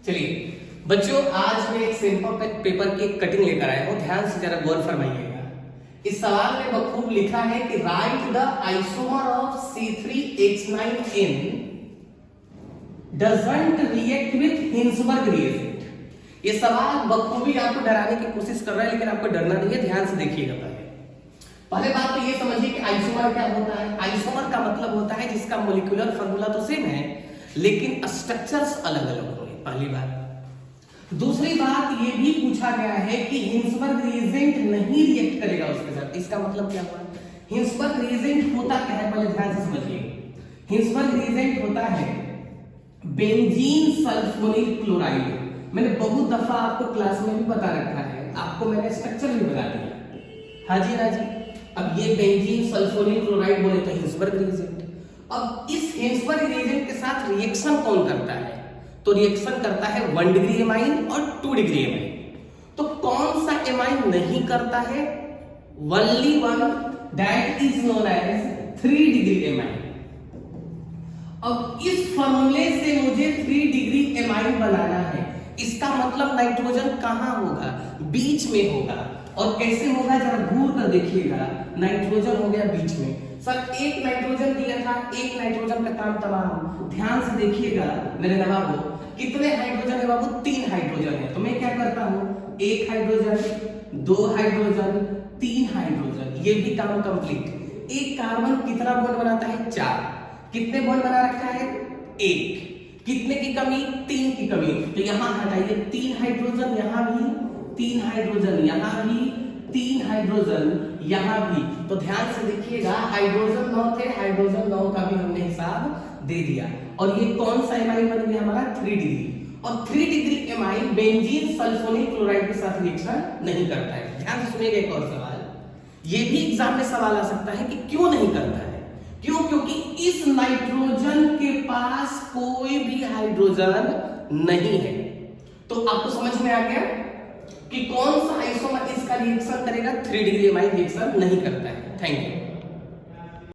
चलिए बच्चों, आज मैं एक सिंपल पेपर की कटिंग लेकर आया हूं, ध्यान से जरा गौर फरमाइएगा। इस सवाल में बखूब लिखा है कि right the isomer of C3H9N doesn't react with Hinsberg reagent. ये सवाल बखूबी आपको डराने की कोशिश कर रहा है, लेकिन आपको डरना नहीं है, ध्यान से देखिएगा। पहले बात तो ये समझिए कि आइसोमर क्या होता है। आइसोमर का मतलब होता है जिसका मोलिकुलर फॉर्मूला तो सेम है लेकिन स्ट्रक्चर्स अलग अलग होंगे, पहली बात। दूसरी बात ये भी पूछा गया है कि हिंसबर्ग रिएजेंट नहीं रिएक्ट करेगा उसके साथ। इसका मतलब क्या हुआ? हिंसबर्ग रिएजेंट होता क्या है, पहले ध्यान से समझिए। हिंसबर्ग रिएजेंट होता है बेंजीन सल्फोनिल क्लोराइड। मैंने बहुत दफा आपको क्लास में भी बता रखा है, आपको मैंने स्ट्रक्चर भी बता दिया। हाँ जी, हाँ जी। अब ये बेंजीन सल्फोनिल क्लोराइड बोले तो हिंसबर्ग रिएजेंट। अब इस हिंसबर्ग रिएजेंट के साथ रिएक्शन कौन करता है? तो रिएक्शन करता है 1 डिग्री एमाइन और 2 डिग्री एमाइन। तो कौन सा एमाइन नहीं करता है? Only one, that is known as 3 degree amine. अब इस फॉर्मूले से मुझे 3 डिग्री एमाइन बनाना है। इसका मतलब नाइट्रोजन कहां होगा? बीच में होगा। और कैसे होगा जरा घूर कर देखिएगा। नाइट्रोजन हो गया बीच में। सर एक नाइट्रोजन दिया था, एक नाइट्रोजन का काम तमाम। ध्यान से देखिएगा मेरे नवाबो, कितने हाइड्रोजन है बाबू? 3 हाइड्रोजन है। तो मैं क्या करता हूं, 1 हाइड्रोजन, 2 हाइड्रोजन, 3 हाइड्रोजन, ये भी काम कंप्लीट। एक कार्बन कितना बॉन्ड बनाता है? 4। कितने बॉन्ड बना रखा है? 1। कितने की कमी? 3 की कमी। तो यहां हटाइए 3 हाइड्रोजन, यहां भी 3 हाइड्रोजन, यहां भी 3 हाइड्रोजन, यहां भी। तो ध्यान से देखिएगा, हाइड्रोजन 9 थे, हाइड्रोजन 9 का भी हमने हिसाब दे दिया। और ये कौन सा एमाइन बन गया हमारा? 3 डिग्री। और 3 degree amine benzene sulphonyl chloride के साथ रिएक्शन नहीं करता है। ध्यान से सुनिएगा एक और सवाल, ये भी एग्जाम में सवाल आ सकता है कि क्यों नहीं करता है। क्यों? क्योंकि इस नाइट्रोजन के पास कोई भी हाइड्रोजन नहीं है। तो आपको समझ में आ गया कि कौन सा आइसोमर इसका रिएक्शन करेगा? 3 डिग्री एमाइन रिएक्शन नहीं करता है। Thank you.